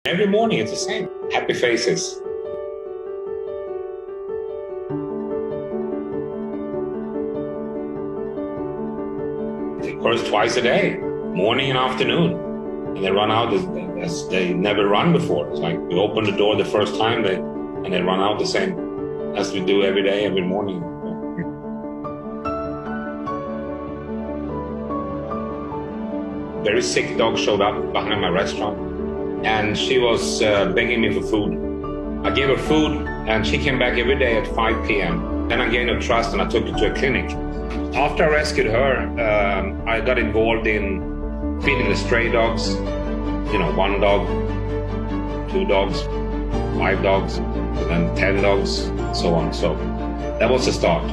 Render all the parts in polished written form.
Every morning it's the same. Happy faces. Of course, twice a day, morning and afternoon. And they run out as they never run before. It's like we open the door the first time and they run out the same as we do every day, every morning. Very sick dog showed up behind my restaurant and she was begging me for food. I gave her food and she came back every day at 5 p.m. Then I gained her trust and I took her to a clinic. After I rescued her, I got involved in feeding the stray dogs. You know, 1 dog, 2 dogs, 5 dogs, and then 10 dogs, so on. So that was the start.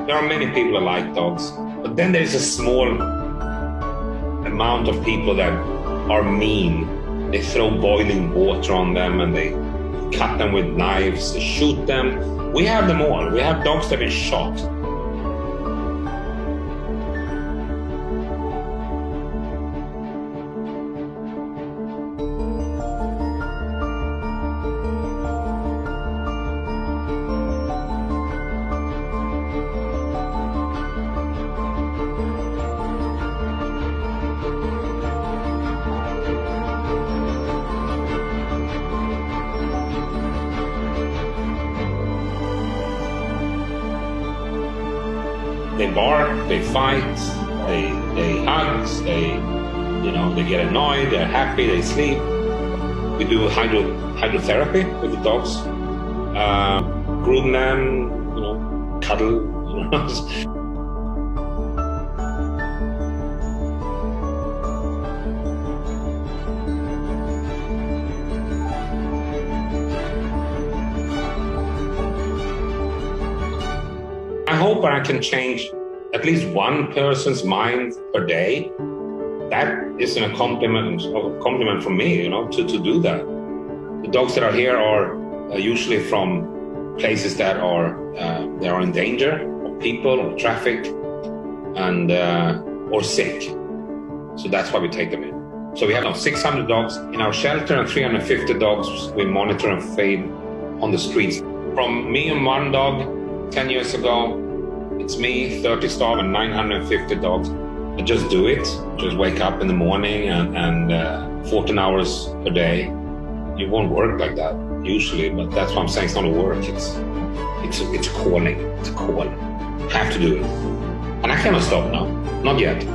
There are many people that like dogs, but then there's a small amount of people that are mean. They throw boiling water on them and they cut them with knives, they shoot them. We have them all. We have dogs that have been shot. They bark, they fight, they hug, they get annoyed, they're happy, they sleep. We do hydrotherapy with the dogs, groom them, cuddle. I hope I can change at least one person's mind per day. That is a compliment from me, to do that. The dogs that are here are usually from places that are they are in danger of people or traffic and or sick. So that's why we take them in. So we have now 600 dogs in our shelter and 350 dogs we monitor and feed on the streets. From me and 1 dog 10 years ago, it's me, 30 staff, and 950 dogs. I just do it. Just wake up in the morning and 14 hours a day. You won't work like that usually, but that's what I'm saying. It's not a work. It's calling. It's a call. I have to do it, and I cannot stop now. Not yet.